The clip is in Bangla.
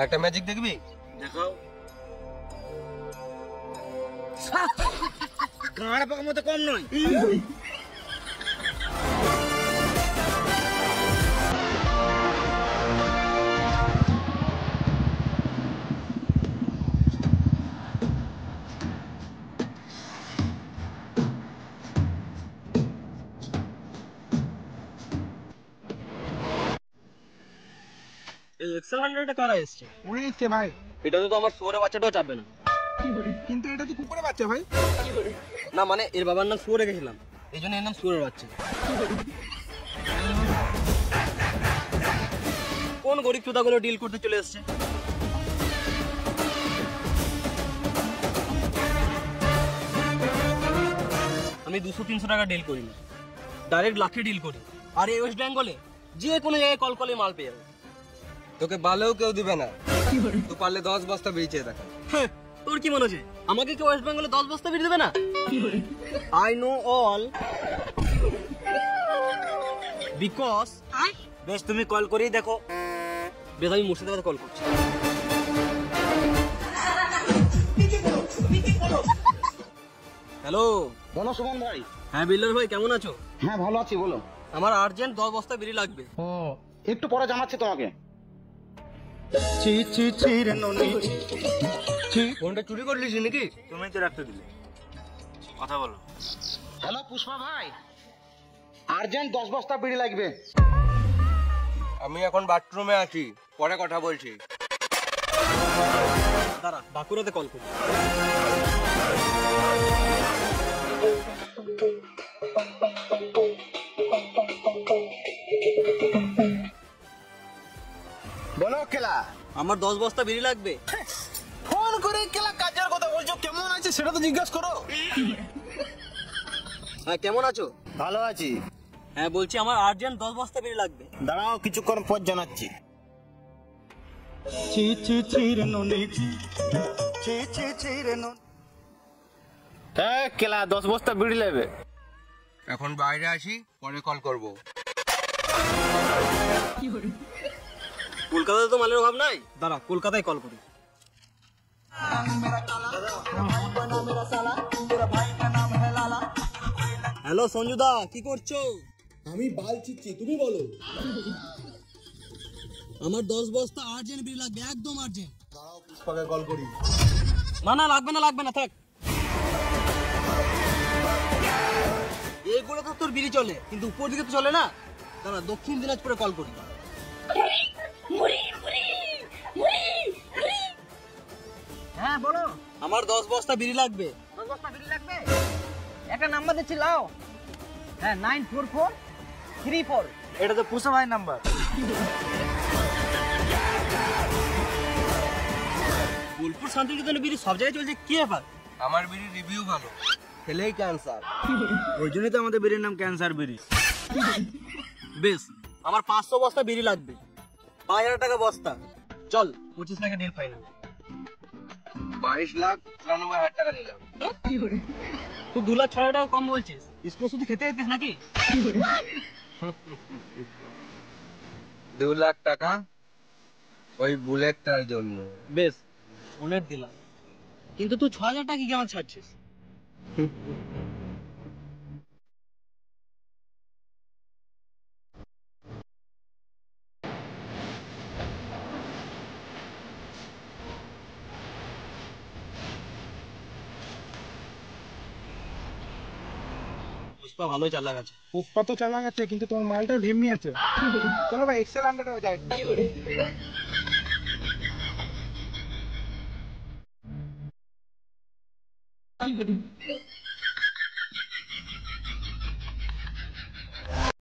একটা ম্যাজিক দেখবি? দেখাও। গাঁড় পাকার মতো কম নয়। এই এক্সেল 100 কারা এসছে? ওই এসছে ভাই। এটা তো আমার শুয়োরের বাচ্চাটাও চাপবে না। কিন্তু এটা তো কুকুরের বাচ্চা ভাই। না মানে এর বাবার নাম শুয়োর রেখেছিলাম, এই জন্য এর নাম শুয়োরের বাচ্চা। কোন গরিব চোদাগুলো ডিল করতে চলে এসছে? আমি 200-300 টাকা ডিল করি না, ডাইরেক্ট লাখে ডিল করি। আর এই ওয়েস্ট বেঙ্গলে যে কোনো জায়গায় কল করলে মাল পেয়ে যাবে। তোকে বালেও কেউ দিবে না, তুই পারলে 10 বস্তা বেরিয়ে দেখা। তোর কি মনে হচ্ছে আমাকে কেউ ওয়েস্ট বেঙ্গলে 10 বস্তা বেরিয়ে দেবে না? আই নো অল বিকজ বেশ তুমি কল করেই দেখো। বেশ আমি মুর্শিদাবাদে কল করছি। হ্যালো, বলো সুমন ভাই। হ্যাঁ বিল্লাল ভাই, কেমন আছো? হ্যাঁ ভালো আছি, বলো। আমার আর্জেন্ট 10 বস্তা বেরি লাগবে। ও একটু পরে জানাচ্ছি তোমাকে। ফোনটা চুরি করলিস নাকি? তুমি তো রাখতে দিলে, কথা বলো। হ্যালো পুষ্পা ভাই, আর্জেন্ট 10 বস্তা বিড়ি লাগবে। আমি এখন বাথরুমে আছি, পরে কথা বলছি। দাঁড়া, বাঁকুড়াতে কল করি। বলো কেলা। আমার 10 বস্তা বিড়ি লাগবে। ফোন করে কেলা কাজের কথা বলছো, কেমন আছে সেটা তো জিজ্ঞাসা করো। হ্যাঁ কেমন আছো? ভালো আছি। হ্যাঁ বলছি আমার আর্জেন্ট 10 বস্তা বিড়ি লাগবে। দাঁড়াও কিছুক্ষণ পর জানাচ্ছি। হ্যাঁ কেলা 10 বস্তা বিড়ি নেবে। এখন বাইরে আসি, পরে কল করব। কলকাতাতে তো মালের অভাব নাই, দাঁড়া কলকাতায় কল করি। হ্যালো সঞ্জুদা, কি করছো? আমি বাল চিচ্ছি, তুমি বলো। আমার 10 বস্তা আর্জেন্ট বিড়ি লাগবে, একদম আর্জেন্ট। দাঁড়াও পুষ্পাকে কল করি। না না লাগবে না, লাগবে না, থাক। এইগুলো তো তোর বিড়ি চলে, কিন্তু উপর দিকে তো চলে না। দাঁড়া দক্ষিণ দিনাজপুরে কল করি। হ্যাঁ বলো। আমার 10 বস্তা বিড়ি লাগবে। 10 বস্তা বিড়ি লাগবে? একটা নাম্বার দিচ্ছি, লাও। হ্যাঁ 94434। এটা তো পুষা ভাই নাম্বার। বোলপুর শান্তিনিকেতনে বিড়ি সব জায়গায় চলছে, কি ব্যাপার? আমার বিড়ির রিভিউ ভালো, খেলেই ক্যান্সার। ওই জন্যই তো আমাদের বিড়ির নাম ক্যান্সার বিড়ি। বেশ, আমার 500 বস্তা বিড়ি লাগবে, 5000 টাকা বস্তা। চল 25 লাখে ডিল ফাইনাল। 22,94,000 টাকা নিলাম। তুই 2,06,000 টাকা কম বলছিস, इसको শুধু খেতে যেতিস নাকি? 2 লাখ টাকা ওই বুলেটটার জন্য। বেশ, অনেক দিলাম, কিন্তু তুই 6,000 টাকা কি কেমন ছাড়ছিস? পুষ্পা ভালোই চালা গেছে। পুষ্পা তো চালা গেছে, কিন্তু তোমার মালটা ঢিমনি আছে। চলো ভাই এক্সেল 100 যাই।